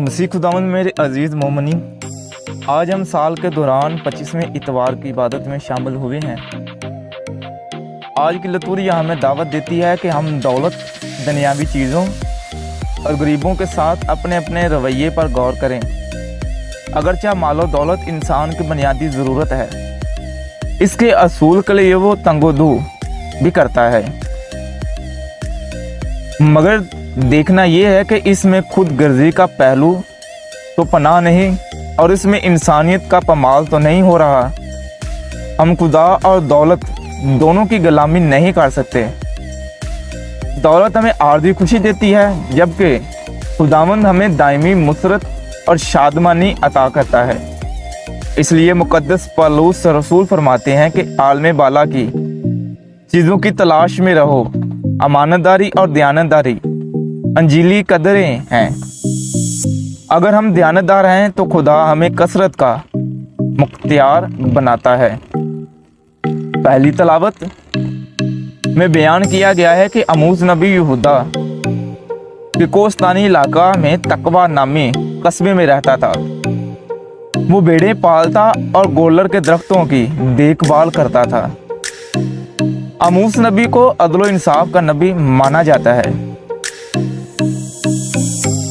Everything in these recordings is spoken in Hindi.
मसीह खुदावंद मेरे अजीज़ मोमनी, आज हम साल के दौरान 25वें इतवार की इबादत में शामिल हुए हैं। आज की लतूरिया हमें दावत देती है कि हम दौलत, दुनियावी चीज़ों और गरीबों के साथ अपने अपने रवैये पर गौर करें। अगरचे मालो दौलत इंसान की बुनियादी ज़रूरत है, इसके असूल के लिए वो तंगोदू भी करता है, मगर देखना यह है कि इसमें खुद गर्जी का पहलू तो पनाह नहीं और इसमें इंसानियत का पमाल तो नहीं हो रहा। हम खुदा और दौलत दोनों की गुलामी नहीं कर सकते। दौलत हमें आर्जी खुशी देती है, जबकि खुदावंद हमें दायमी मुसरत और शादमानी अता करता है। इसलिए मुकद्दस पौलुस रसूल फरमाते हैं कि आलम बाला की चीज़ों की तलाश में रहो। अमानतदारी और दयानतदारी अंजीली कदरें हैं। अगर हम दयानतदार हैं तो खुदा हमें कसरत का मुख्तियार बनाता है। पहली तलावत में बयान किया गया है कि अमूस नबी यहूदा के कोस्तानी इलाका में तकवा नामी कस्बे में रहता था। वो भेड़ें पालता और गोलर के दरख्तों की देखभाल करता था। अमूस नबी को अदलो इंसाफ का नबी माना जाता है।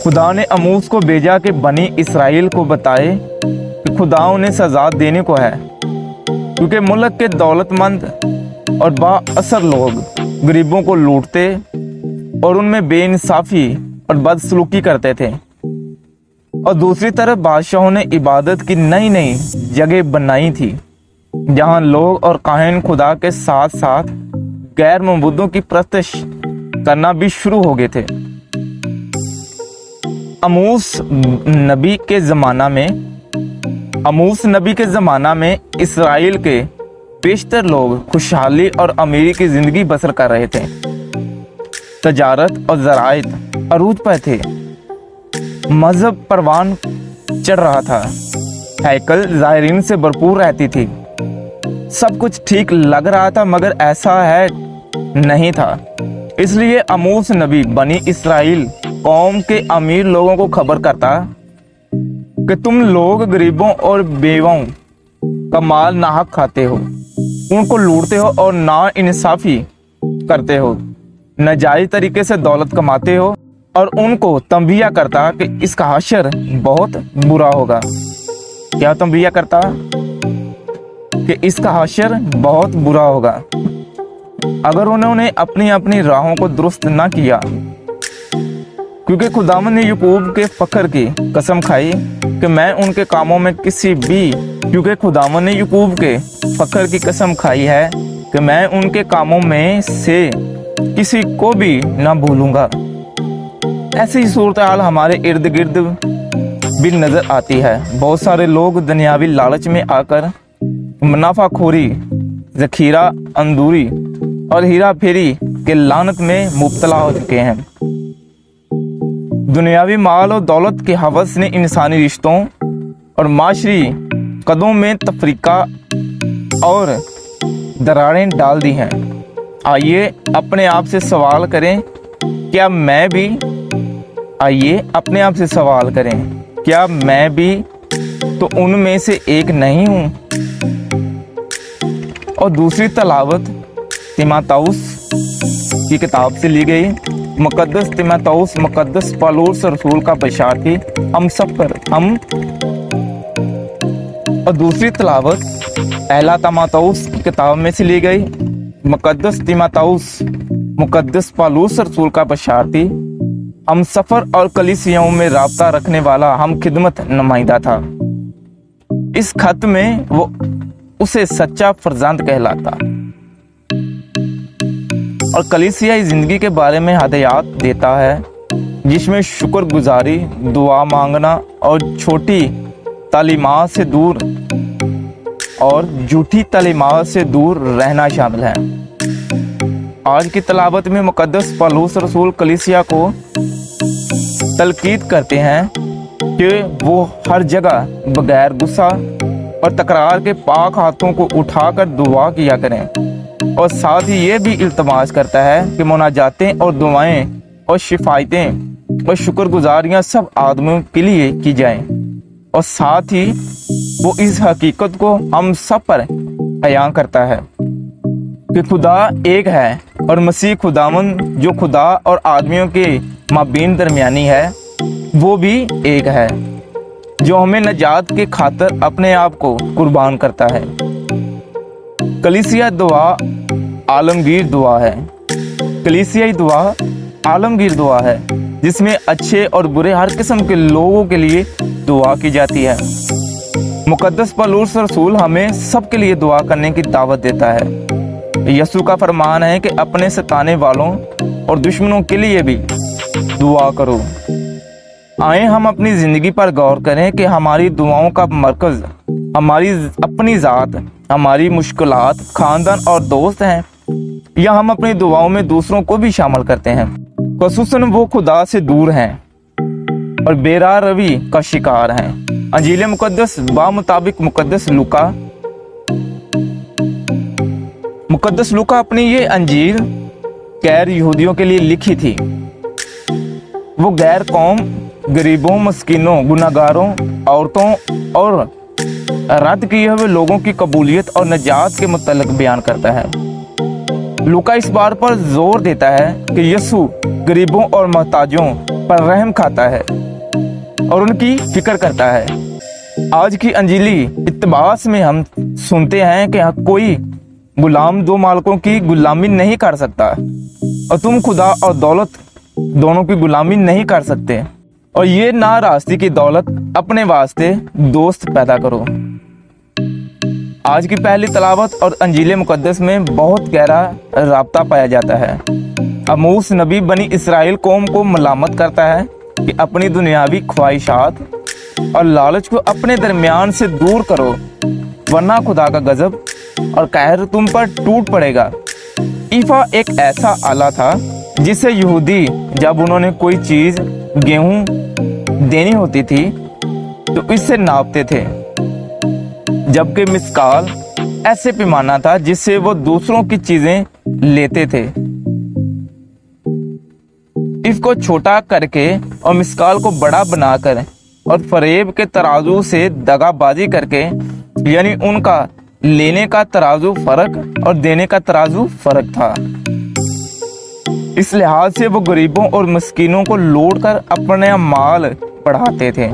खुदा ने अमूस को भेजा कि बनी इसराइल को बताए कि खुदा उन्हें सजा देने को है, क्योंकि मुल्क के दौलतमंद और बाअसर लोग गरीबों को लूटते और उनमें बेइंसाफी और बदसलूकी करते थे। और दूसरी तरफ बादशाहों ने इबादत की नई नई जगह बनाई थी, जहां लोग और काहिन खुदा के साथ साथ गैर मबूदों की परस्तिश करना भी शुरू हो गए थे। अमूस नबी के ज़माना में इसराइल के बेशतर लोग खुशहाली और अमीरी की ज़िंदगी बसर कर रहे थे। तजारत और ज़राइत अरूज पर थे। मज़हब परवान चढ़ रहा था। हैकल ज़ायरीन से भरपूर रहती थी। सब कुछ ठीक लग रहा था, मगर ऐसा है नहीं था। इसलिए अमूस नबी बनी इसराइल कौम के अमीर लोगों को खबर करता कि तुम लोग गरीबों और बेवाओं का माल नाहक खाते हो, उनको लूटते हो और ना इंसाफी करते हो, नाजायज तरीके से दौलत कमाते हो, और उनको तंबिया करता कि इसका हशर बहुत बुरा होगा। क्या तंबिया करता? कि इसका हशर बहुत बुरा होगा अगर उन्होंने अपनी अपनी राहों को दुरुस्त ना किया। क्योंकि खुदावंद ने याकूब के फख्र की कसम खाई कि मैं उनके कामों में खुदावंद ने याकूब के फख्र की कसम खाई है कि मैं उनके कामों में से किसी को भी ना भूलूंगा। ऐसी ही सूरत हाल हमारे इर्द गिर्द भी नजर आती है। बहुत सारे लोग दुनियावी लालच में आकर मुनाफाखोरी, जखीरा अंदूरी और हीरा फेरी के लानत में मुब्तला हो चुके हैं। दुनियावी माल और दौलत के हवस ने इंसानी रिश्तों और माशरी कदों में तफरीका और दरारें डाल दी हैं। आइए अपने आप से सवाल करें, क्या मैं भी तो उनमें से एक नहीं हूं? और दूसरी तलावत तीमुथियुस की किताब से ली गई। मुकद्दस तीमुथियुस मुकद्दस पौलुस रसूल का बशार थी और दूसरी तलावत पहला तीमुथियुस की किताब में से ली गई। मुकद्दस तीमुथियुस मुकद्दस पौलुस रसूल का बशार थी। हम सफर और कलीसियाओं में राब्ता रखने वाला हम खिदमत नुमाइंदा था। इस खत में वो उसे सच्चा फर्जंद कहलाता और कलीसियाई जिंदगी के बारे में हदायत देता है, जिसमें शुक्रगुजारी, दुआ मांगना और झूठी तालीमात से दूर रहना शामिल है। आज की तलावत में मुकद्दस पौलुस रसूल कलीसिया को तलकीद करते हैं कि वो हर जगह बगैर गुस्सा और तकरार के पाक हाथों को उठाकर दुआ किया करें, और साथ ही ये भी इल्तमास करता है कि मुनाजातें और दुआएं और शिफायतें और शुक्रगुजारियां सब आदमियों के लिए की जाएं, और साथ ही वो इस हकीकत को हम सब पर बयां करता है कि खुदा एक है और मसीह खुदावन जो खुदा और आदमियों के माबीन दरमियानी है वो भी एक है, जो हमें नजात के खातिर अपने आप को कुर्बान करता है। कलीसिया दुआ आलमगीर दुआ है। कलीसियाई दुआ आलमगीर दुआ है जिसमें अच्छे और बुरे हर किस्म के लोगों के लिए दुआ की जाती है। मुकद्दस पौलुस रसूल हमें सबके लिए दुआ करने की दावत देता है। यीशु का फरमान है कि अपने सताने वालों और दुश्मनों के लिए भी दुआ करो। आए हम अपनी जिंदगी पर गौर करें कि हमारी दुआओं का मरकज हमारी अपनी जात, हमारी मुश्किलात, खानदान और दोस्त हैं, या हम अपनी दुआओं में दूसरों को भी शामिल करते हैं। खुसूसन वो खुदा से दूर हैं और बेराह रवी का शिकार हैं। अंजील मुकद्दस बामुताबिक मुकद्दस लूका अपनी ये अंजील गैर यहूदियों के लिए लिखी थी। वो गैर कौम, गरीबों, मस्कीनों, गुनाहगारों, औरतों और रद्द किए हुए लोगों की कबूलियत और नजात के मुतल्लिक बयान करता है। लूका इस बात पर जोर देता है कि यीशु गरीबों और मोहताजों पर रहम खाता है और उनकी फिक्र करता है। आज की अंजीली इत्तिबास में हम सुनते हैं कि कोई गुलाम दो मालिकों की गुलामी नहीं कर सकता और तुम खुदा और दौलत दोनों की गुलामी नहीं कर सकते, और ये ना रास्ते की दौलत अपने वास्ते दोस्त पैदा करो। आज की पहली तलावत और अंजील मुकद्दस में बहुत गहरा राब्ता पाया जाता है। आमोस नबी बनी इसराइल कौम को मलामत करता है कि अपनी दुनियावी ख्वाहिशात और लालच को अपने दरमियान से दूर करो, वरना खुदा का गजब और कहर तुम पर टूट पड़ेगा। ईफा एक ऐसा आला था जिससे यहूदी जब उन्होंने कोई चीज गेहूं देनी होती थी तो इससे नापते थे, जबकि मिस्काल ऐसे पैमाना था जिससे वो दूसरों की चीजें लेते थे। इसको छोटा करके और मिस्काल को बड़ा बनाकर और फरेब के तराजू से दगाबाजी करके, यानी उनका लेने का तराजू फर्क और देने का तराजू फर्क था। इस लिहाज से वो गरीबों और मस्कीनों को लूट कर अपने माल बढ़ाते थे।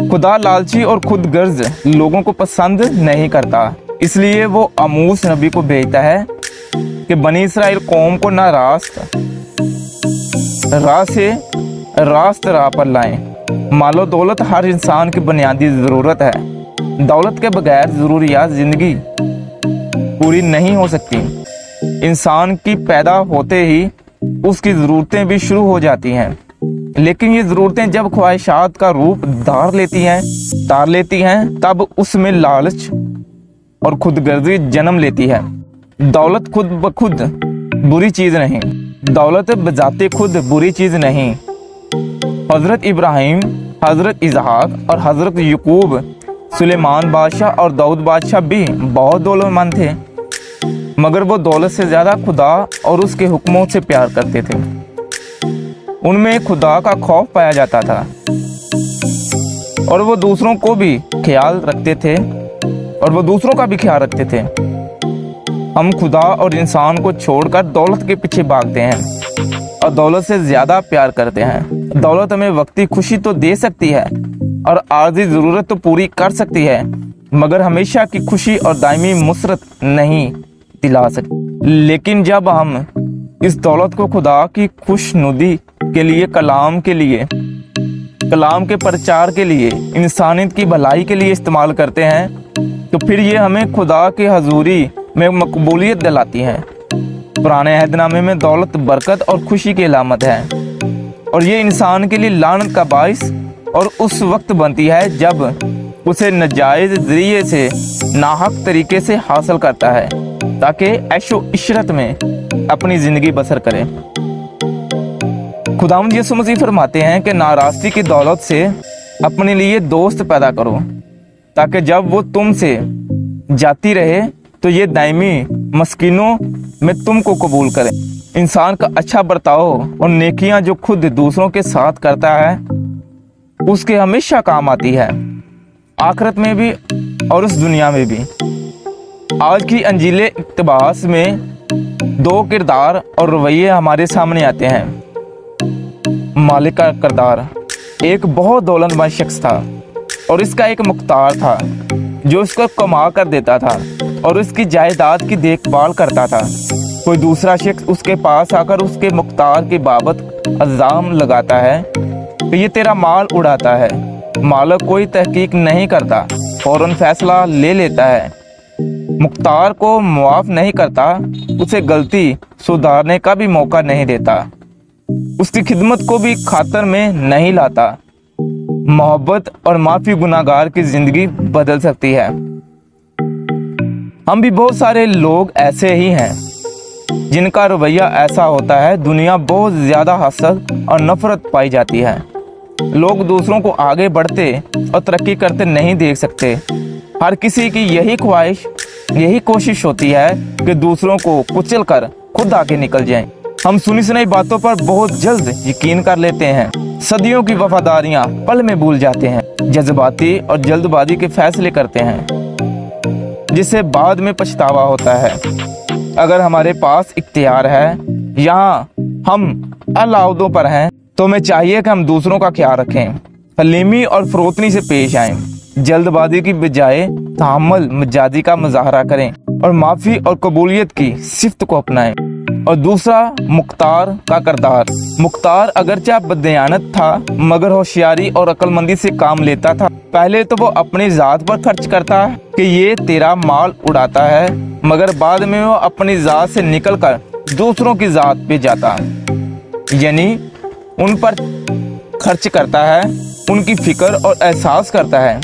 खुदा लालची और खुद गर्ज लोगों को पसंद नहीं करता, इसलिए वो आमोस नबी को भेजता है कि बनी इसराइल कौम को ना रास्त राह पर लाएं। मालो दौलत हर इंसान की बुनियादी जरूरत है। दौलत के बगैर जरूरियात जिंदगी पूरी नहीं हो सकती। इंसान की पैदा होते ही उसकी जरूरतें भी शुरू हो जाती हैं, लेकिन ये जरूरतें जब ख्वाहिशात का रूप धार लेती हैं तब उसमें लालच और खुदगर्जी जन्म लेती है। दौलत खुद ब खुद बुरी चीज नहीं, दौलत बजाते खुद बुरी चीज नहीं। हजरत इब्राहिम, हजरत इसहाक और हजरत यकूब, सुलेमान बादशाह और दाऊद बादशाह भी बहुत दौलतमंद थे, मगर वो दौलत से ज्यादा खुदा और उसके हुक्मों से प्यार करते थे। उनमें खुदा का खौफ पाया जाता था और वो दूसरों का भी ख्याल रखते थे। हम खुदा और इंसान को छोड़कर दौलत के पीछे भागते हैं और दौलत से ज्यादा प्यार करते हैं। दौलत हमें वक्ती खुशी तो दे सकती है और आर्जी जरूरत तो पूरी कर सकती है, मगर हमेशा की खुशी और दायमी मुसरत नहीं दिला सकती। लेकिन जब हम इस दौलत को खुदा की खुशनुदी के लिए, कलाम के प्रचार के लिए, इंसानियत की भलाई के लिए इस्तेमाल करते हैं, तो फिर ये हमें खुदा की हजूरी में मकबूलियत दिलाती है। पुराने अहदनामे में दौलत बरकत और खुशी की अलामत है, और ये इंसान के लिए लानत का बाइस और उस वक्त बनती है जब उसे नाजायज जरिए से नाहक तरीके से हासिल करता है ताकि ऐशो इशरत में अपनी जिंदगी बसर करे। खुदावंद यीशु मसीह फरमाते हैं कि नाराजगी की दौलत से अपने लिए दोस्त पैदा करो, ताकि जब वो तुमसे जाती रहे तो ये दायमी मस्कीनों में तुमको कबूल करें। इंसान का अच्छा बर्ताव और नेकियां जो खुद दूसरों के साथ करता है उसके हमेशा काम आती है, आखिरत में भी और उस दुनिया में भी। आज की अंजीले इक़्तिबास में दो किरदार और रवैये हमारे सामने आते हैं। मालिक का किरदार एक बहुत दौलतमंद शख्स था और इसका एक मुख्तार था जो उसको कमा कर देता था और उसकी जायदाद की देखभाल करता था। कोई दूसरा शख्स उसके पास आकर उसके मुख्तार की बाबत इल्ज़ाम लगाता है तो ये तेरा माल उड़ाता है। मालिक कोई तहकीक नहीं करता, फौरन फैसला ले लेता है, मुख्तार को मुआफ नहीं करता, उसे गलती सुधारने का भी मौका नहीं देता, उसकी खिदमत को भी खातर में नहीं लाता। मोहब्बत और माफी गुनाहगार की जिंदगी बदल सकती है। हम भी बहुत सारे लोग ऐसे ही हैं जिनका रवैया ऐसा होता है। दुनिया बहुत ज्यादा हसद और नफरत पाई जाती है। लोग दूसरों को आगे बढ़ते और तरक्की करते नहीं देख सकते। हर किसी की यही ख्वाहिश, यही कोशिश होती है कि दूसरों को कुचल कर खुद आगे निकल जाएं। हम सुनी सुनाई बातों पर बहुत जल्द यकीन कर लेते हैं, सदियों की वफादारियां पल में भूल जाते हैं, जज्बाती और जल्दबाजी के फैसले करते हैं जिससे बाद में पछतावा होता है। अगर हमारे पास इख्तियार है, यहाँ हम अलाउदों पर हैं, तो हमें चाहिए कि हम दूसरों का ख्याल रखें, हलीमी और फरोतनी से पेश आएं, जल्दबाजी की बजाय तहम्मुल मिजाजी का मुजाहरा करें और माफ़ी और कबूलियत की सिफ्त को अपनाएं। और दूसरा, मुख्तार का किरदार। मुख्तार अगरचे बददियानत था मगर होशियारी और अक्लमंदी से काम लेता था। पहले तो वो अपनी ज़ात पर खर्च करता कि ये तेरा माल उड़ाता है, मगर बाद में वो अपनी ज़ात से निकलकर दूसरों की ज़ात पे जाता, यानी उन पर खर्च करता है, उनकी फिक्र और एहसास करता है।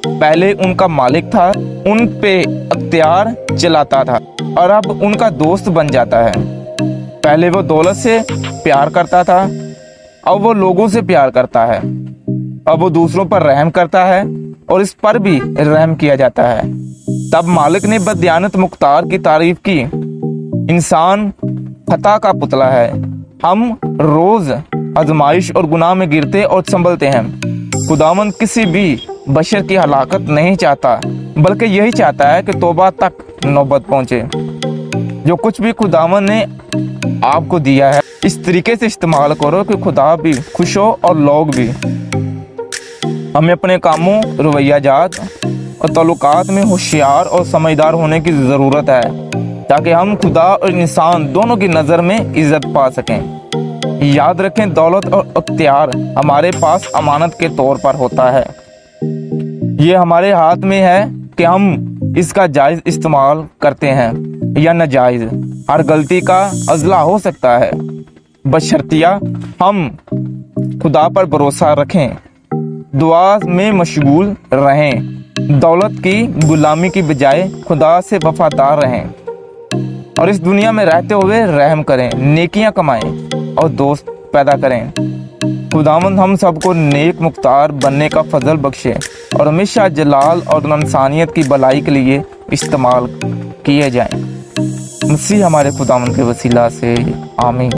पहले उनका मालिक था, उन पे अख्तियार चलाता था और अब उनका दोस्त बन जाता है। पहले वो दौलत से प्यार करता था, अब वो लोगों से प्यार करता है। अब वो दूसरों पर रहम करता है और इस पर भी रहम किया जाता है। तब मालिक ने बददियानत मुख्तार की तारीफ की। इंसान खता का पुतला है। हम रोज आजमाइश और गुनाह में गिरते और संभलते हैं। खुदावंद किसी भी बशर की हलाकत नहीं चाहता, बल्कि यही चाहता है कि तौबा तक नौबत पहुंचे। जो कुछ भी खुदावंद ने आपको दिया है इस तरीके से इस्तेमाल करो कि खुदा भी खुश हो और लोग भी। हमें अपने कामों, रवैयाजात और ताल्लुकात में होशियार और समझदार होने की ज़रूरत है ताकि हम खुदा और इंसान दोनों की नज़र में इज्जत पा सकें। याद रखें, दौलत और अख्तियार हमारे पास अमानत के तौर पर होता है। ये हमारे हाथ में है कि हम इसका जायज़ इस्तेमाल करते हैं या नाजायज़। हर गलती का अज़ला हो सकता है, बशर्तिया हम खुदा पर भरोसा रखें, दुआ में मशगूल रहें, दौलत की गुलामी की बजाय खुदा से वफादार रहें और इस दुनिया में रहते हुए रहम करें, नेकियां कमाएं और दोस्त पैदा करें। खुदावंद हम सबको नेक मुख्तार बनने का फजल बख्शे और हमेशा जलाल और इंसानियत की भलाई के लिए इस्तेमाल किए जाएं। मसीह हमारे खुदावंद के वसीला से आमीन।